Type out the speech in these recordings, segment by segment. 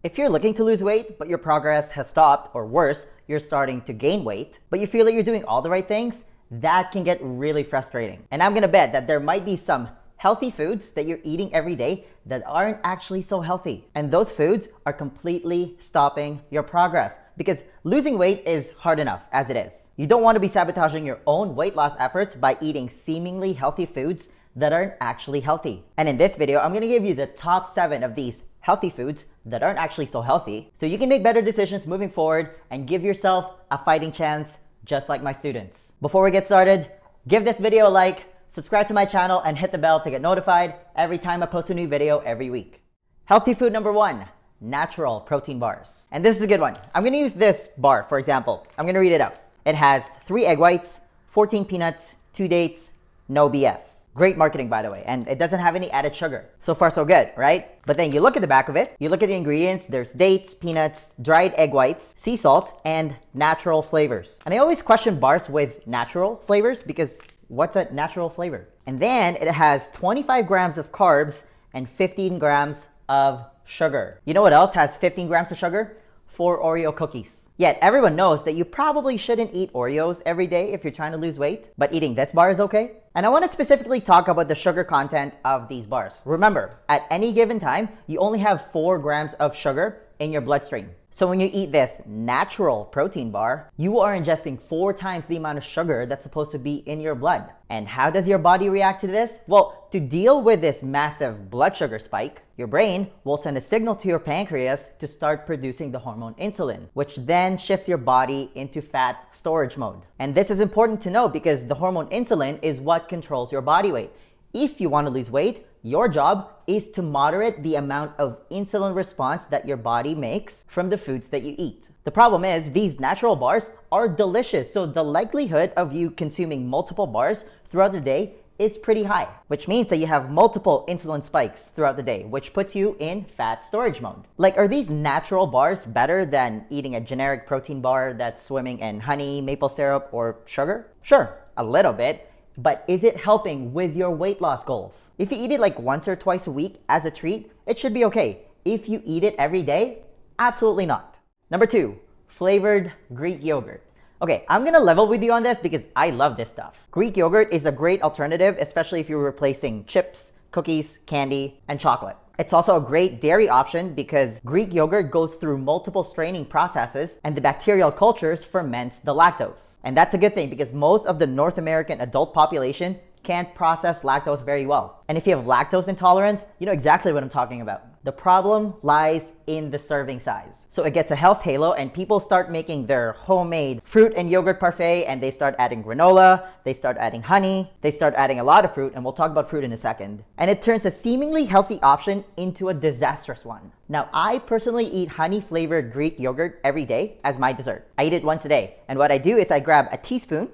If you're looking to lose weight, but your progress has stopped, or worse, you're starting to gain weight, but you feel that you're doing all the right things, that can get really frustrating. And I'm gonna bet that there might be some healthy foods that you're eating every day that aren't actually so healthy. And those foods are completely stopping your progress because losing weight is hard enough as it is. You don't want to be sabotaging your own weight loss efforts by eating seemingly healthy foods that aren't actually healthy. And in this video, I'm gonna give you the top 7 of these healthy foods that aren't actually so healthy so you can make better decisions moving forward and give yourself a fighting chance just like my students. Before we get started, give this video a like, subscribe to my channel, and hit the bell to get notified every time I post a new video every week. Healthy food number 1, natural protein bars. And this is a good one. I'm gonna use this bar, for example. I'm gonna read it out. It has 3 egg whites, 14 peanuts, 2 dates, no BS. Great marketing, by the way, and it doesn't have any added sugar. So far, so good, right? But then you look at the back of it, you look at the ingredients, there's dates, peanuts, dried egg whites, sea salt, and natural flavors. And I always question bars with natural flavors because what's a natural flavor? And then it has 25 grams of carbs and 15 grams of sugar. You know what else has 15 grams of sugar? 4 Oreo cookies. Yet everyone knows that you probably shouldn't eat Oreos every day if you're trying to lose weight, but eating this bar is okay. And I want to specifically talk about the sugar content of these bars. Remember, at any given time, you only have 4 grams of sugar in your bloodstream. So when you eat this natural protein bar, you are ingesting 4 times the amount of sugar that's supposed to be in your blood. And how does your body react to this? Well, to deal with this massive blood sugar spike, your brain will send a signal to your pancreas to start producing the hormone insulin, which then shifts your body into fat storage mode. And this is important to know because the hormone insulin is what controls your body weight. If you want to lose weight, your job is to moderate the amount of insulin response that your body makes from the foods that you eat. The problem is these natural bars are delicious, so the likelihood of you consuming multiple bars throughout the day is pretty high, which means that you have multiple insulin spikes throughout the day, which puts you in fat storage mode. Like, are these natural bars better than eating a generic protein bar that's swimming in honey, maple syrup, or sugar? Sure, a little bit. But is it helping with your weight loss goals? If you eat it like once or twice a week as a treat, it should be okay. If you eat it every day, absolutely not. Number 2, flavored Greek yogurt. Okay, I'm gonna level with you on this because I love this stuff. Greek yogurt is a great alternative, especially if you're replacing chips, cookies, candy, and chocolate. It's also a great dairy option because Greek yogurt goes through multiple straining processes and the bacterial cultures ferment the lactose. And that's a good thing because most of the North American adult population can't process lactose very well. And if you have lactose intolerance, you know exactly what I'm talking about. The problem lies in the serving size. So it gets a health halo and people start making their homemade fruit and yogurt parfait and they start adding granola, they start adding honey, they start adding a lot of fruit, and we'll talk about fruit in a second. And it turns a seemingly healthy option into a disastrous one. Now, I personally eat honey flavored Greek yogurt every day as my dessert. I eat it once a day. And what I do is I grab a teaspoon,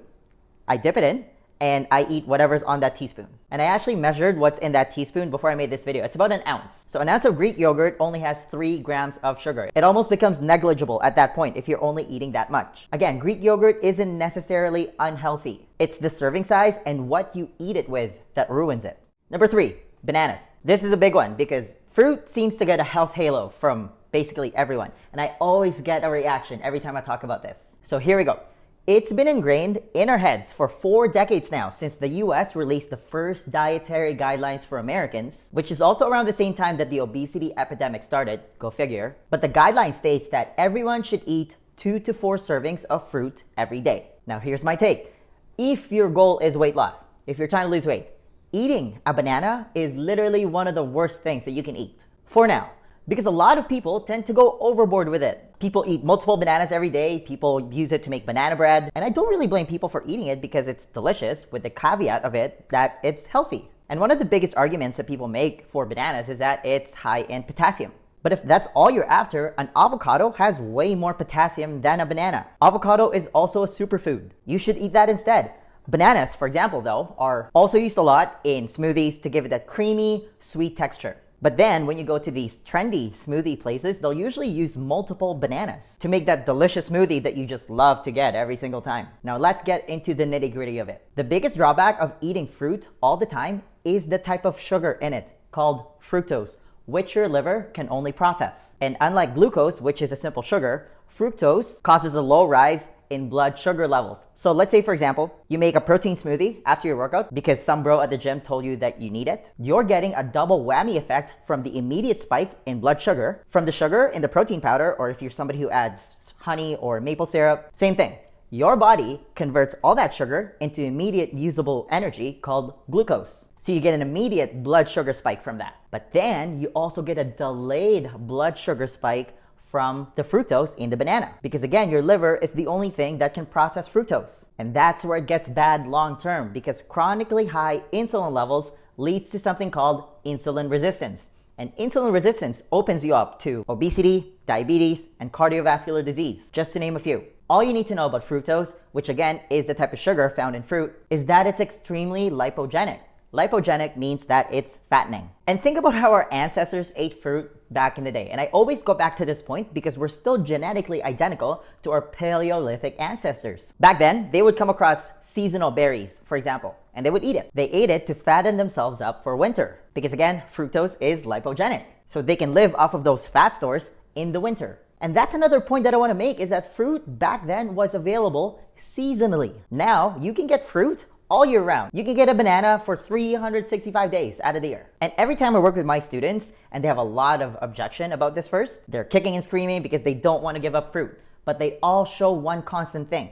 I dip it in, and I eat whatever's on that teaspoon. And I actually measured what's in that teaspoon before I made this video. It's about an ounce. So an ounce of Greek yogurt only has 3 grams of sugar. It almost becomes negligible at that point if you're only eating that much. Again, Greek yogurt isn't necessarily unhealthy. It's the serving size and what you eat it with that ruins it. Number 3, bananas. This is a big one because fruit seems to get a health halo from basically everyone. And I always get a reaction every time I talk about this. So here we go. It's been ingrained in our heads for 4 decades now since the US released the first dietary guidelines for Americans, which is also around the same time that the obesity epidemic started, go figure. But the guideline states that everyone should eat 2 to 4 servings of fruit every day. Now here's my take. If your goal is weight loss, if you're trying to lose weight, eating a banana is literally one of the worst things that you can eat. For now. Because a lot of people tend to go overboard with it. People eat multiple bananas every day, people use it to make banana bread, and I don't really blame people for eating it because it's delicious with the caveat of it that it's healthy. And one of the biggest arguments that people make for bananas is that it's high in potassium. But if that's all you're after, an avocado has way more potassium than a banana. Avocado is also a superfood. You should eat that instead. Bananas, for example, though, are also used a lot in smoothies to give it that creamy, sweet texture. But then when you go to these trendy smoothie places, they'll usually use multiple bananas to make that delicious smoothie that you just love to get every single time. Now let's get into the nitty-gritty of it. The biggest drawback of eating fruit all the time is the type of sugar in it called fructose, which your liver can only process. And unlike glucose, which is a simple sugar, fructose causes a low rise in blood sugar levels. So let's say, for example, you make a protein smoothie after your workout because some bro at the gym told you that you need it. You're getting a double whammy effect from the immediate spike in blood sugar, from the sugar in the protein powder, or if you're somebody who adds honey or maple syrup, same thing. Your body converts all that sugar into immediate usable energy called glucose. So you get an immediate blood sugar spike from that. But then you also get a delayed blood sugar spike from the fructose in the banana. Because again, your liver is the only thing that can process fructose. And that's where it gets bad long term, because chronically high insulin levels leads to something called insulin resistance. And insulin resistance opens you up to obesity, diabetes, and cardiovascular disease, just to name a few. All you need to know about fructose, which again is the type of sugar found in fruit, is that it's extremely lipogenic. Lipogenic means that it's fattening. And think about how our ancestors ate fruit back in the day. And I always go back to this point because we're still genetically identical to our Paleolithic ancestors. Back then, they would come across seasonal berries, for example, and they would eat it. They ate it to fatten themselves up for winter. Because again, fructose is lipogenic. So they can live off of those fat stores in the winter. And that's another point that I want to make, is that fruit back then was available seasonally. Now, you can get fruit all year round. You can get a banana for 365 days out of the year. And every time I work with my students and they have a lot of objection about this first, they're kicking and screaming because they don't want to give up fruit. But they all show one constant thing.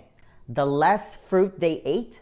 The less fruit they ate,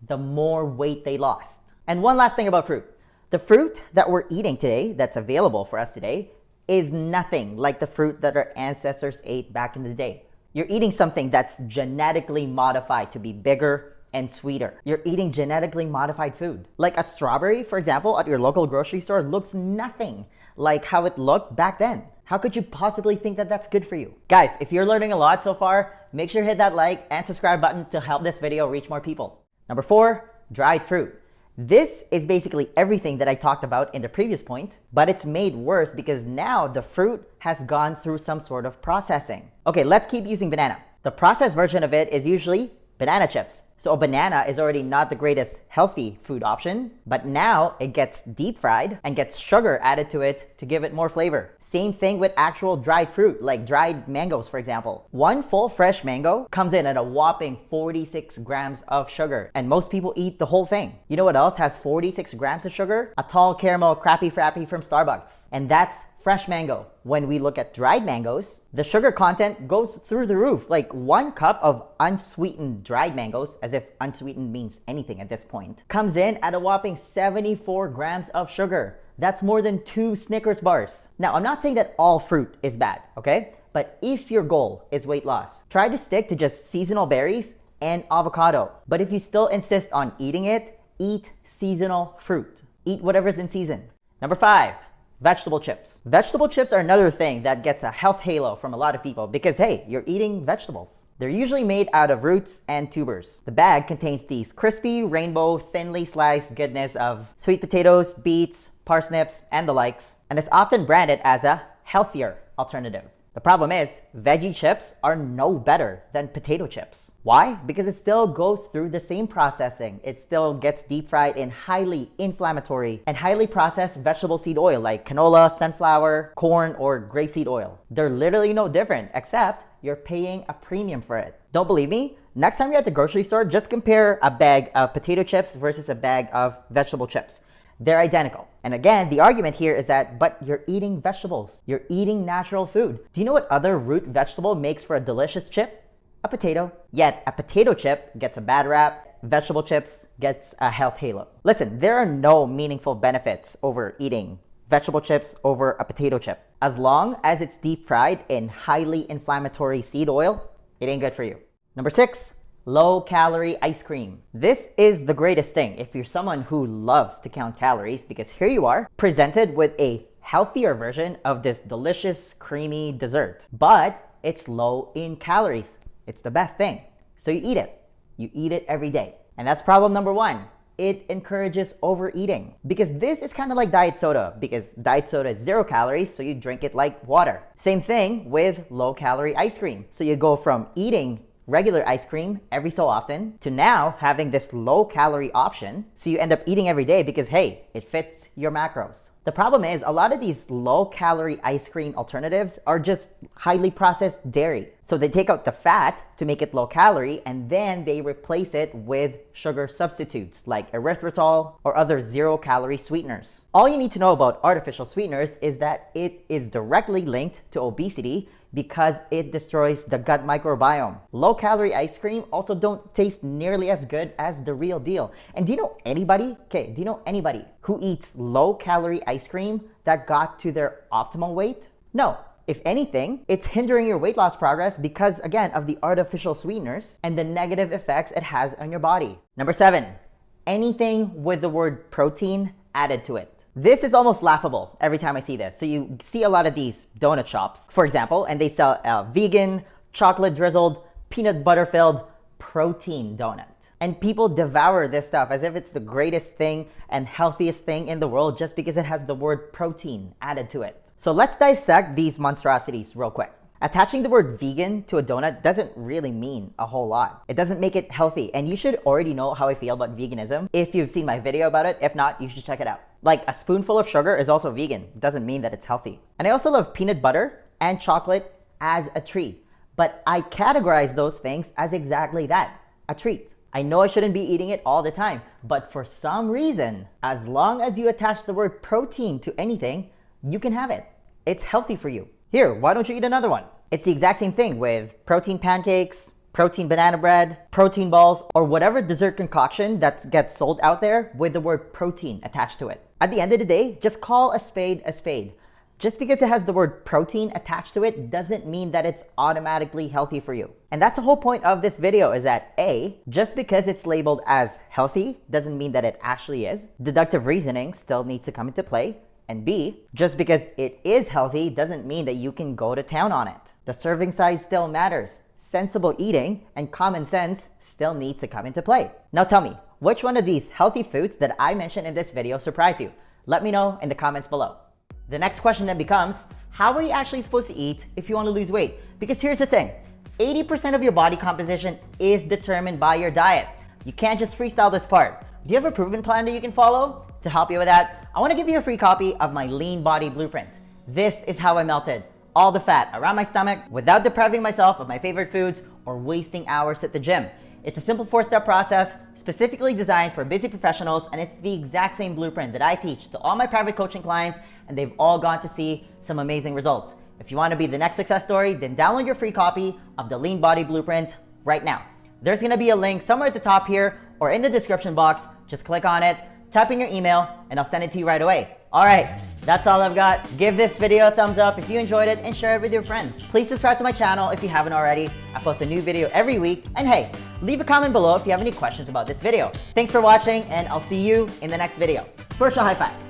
the more weight they lost. And one last thing about fruit. The fruit that we're eating today, that's available for us today, is nothing like the fruit that our ancestors ate back in the day. You're eating something that's genetically modified to be bigger and sweeter. You're eating genetically modified food. Like a strawberry, for example, at your local grocery store looks nothing like how it looked back then. How could you possibly think that that's good for you? Guys, if you're learning a lot so far, make sure to hit that like and subscribe button to help this video reach more people. Number 4, dried fruit. This is basically everything that I talked about in the previous point, but it's made worse because now the fruit has gone through some sort of processing. Okay, let's keep using banana. The processed version of it is usually banana chips. So a banana is already not the greatest healthy food option, but now it gets deep fried and gets sugar added to it to give it more flavor. Same thing with actual dried fruit, like dried mangoes, for example. One full fresh mango comes in at a whopping 46 grams of sugar, and most people eat the whole thing. You know what else has 46 grams of sugar? A tall caramel Crappy Frappy from Starbucks. And that's fresh mango. When we look at dried mangoes, the sugar content goes through the roof. Like 1 cup of unsweetened dried mangoes, as if unsweetened means anything at this point, comes in at a whopping 74 grams of sugar. That's more than 2 Snickers bars. Now, I'm not saying that all fruit is bad, okay? But if your goal is weight loss, try to stick to just seasonal berries and avocado. But if you still insist on eating it, eat seasonal fruit. Eat whatever's in season. Number 5. Vegetable chips. Vegetable chips are another thing that gets a health halo from a lot of people because, hey, you're eating vegetables. They're usually made out of roots and tubers. The bag contains these crispy, rainbow, thinly sliced goodness of sweet potatoes, beets, parsnips, and the likes, and it's often branded as a healthier alternative. The problem is, veggie chips are no better than potato chips. Why? Because it still goes through the same processing. It still gets deep fried in highly inflammatory and highly processed vegetable seed oil like canola, sunflower, corn, or grapeseed oil. They're literally no different, except you're paying a premium for it. Don't believe me? Next time you're at the grocery store, just compare a bag of potato chips versus a bag of vegetable chips. They're identical. And again, the argument here is that, but you're eating vegetables. You're eating natural food. Do you know what other root vegetable makes for a delicious chip? A potato. Yet, a potato chip gets a bad rap. Vegetable chips gets a health halo. Listen, there are no meaningful benefits over eating vegetable chips over a potato chip. As long as it's deep fried in highly inflammatory seed oil, it ain't good for you. Number 6. Low-calorie ice cream. This is the greatest thing if you're someone who loves to count calories, because here you are, presented with a healthier version of this delicious, creamy dessert. But it's low in calories. It's the best thing. So you eat it. You eat it every day. And that's problem number 1. It encourages overeating. Because this is kind of like diet soda, because diet soda is 0 calories, so you drink it like water. Same thing with low-calorie ice cream. So you go from eating regular ice cream every so often to now having this low calorie option. So you end up eating every day because, hey, it fits your macros. The problem is a lot of these low-calorie ice cream alternatives are just highly processed dairy. So they take out the fat to make it low-calorie, and then they replace it with sugar substitutes like erythritol or other zero-calorie sweeteners. All you need to know about artificial sweeteners is that it is directly linked to obesity because it destroys the gut microbiome. Low-calorie ice cream also don't taste nearly as good as the real deal. And do you know anybody who eats low-calorie ice cream that got to their optimal weight? No. If anything, it's hindering your weight loss progress because, again, of the artificial sweeteners and the negative effects it has on your body. Number 7, anything with the word protein added to it. This is almost laughable every time I see this. So you see a lot of these donut shops, for example, and they sell a vegan, chocolate drizzled, peanut butter filled protein donut. And people devour this stuff as if it's the greatest thing and healthiest thing in the world just because it has the word protein added to it. So let's dissect these monstrosities real quick. Attaching the word vegan to a donut doesn't really mean a whole lot. It doesn't make it healthy, and you should already know how I feel about veganism if you've seen my video about it. If not, you should check it out. Like, a spoonful of sugar is also vegan. It doesn't mean that it's healthy. And I also love peanut butter and chocolate as a treat, but I categorize those things as exactly that, a treat. I know I shouldn't be eating it all the time, but for some reason, as long as you attach the word protein to anything, you can have it. It's healthy for you. Here, why don't you eat another one? It's the exact same thing with protein pancakes, protein banana bread, protein balls, or whatever dessert concoction that gets sold out there with the word protein attached to it. At the end of the day, just call a spade a spade. Just because it has the word protein attached to it doesn't mean that it's automatically healthy for you. And that's the whole point of this video, is that A, just because it's labeled as healthy doesn't mean that it actually is. Deductive reasoning still needs to come into play. And B, just because it is healthy doesn't mean that you can go to town on it. The serving size still matters. Sensible eating and common sense still needs to come into play. Now tell me, which one of these healthy foods that I mentioned in this video surprised you? Let me know in the comments below. The next question then becomes, how are you actually supposed to eat if you want to lose weight? Because here's the thing, 80% of your body composition is determined by your diet. You can't just freestyle this part. Do you have a proven plan that you can follow? To help you with that, I want to give you a free copy of my Lean Body Blueprint. This is how I melted all the fat around my stomach without depriving myself of my favorite foods or wasting hours at the gym. It's a simple 4-step process specifically designed for busy professionals, and it's the exact same blueprint that I teach to all my private coaching clients, and they've all gone to see some amazing results. If you want to be the next success story, then download your free copy of the Lean Body Blueprint right now. There's going to be a link somewhere at the top here or in the description box. Just click on it, type in your email, and I'll send it to you right away. All right, that's all I've got. Give this video a thumbs up if you enjoyed it and share it with your friends. Please subscribe to my channel if you haven't already. I post a new video every week. And hey, leave a comment below if you have any questions about this video. Thanks for watching, and I'll see you in the next video. First, a high five.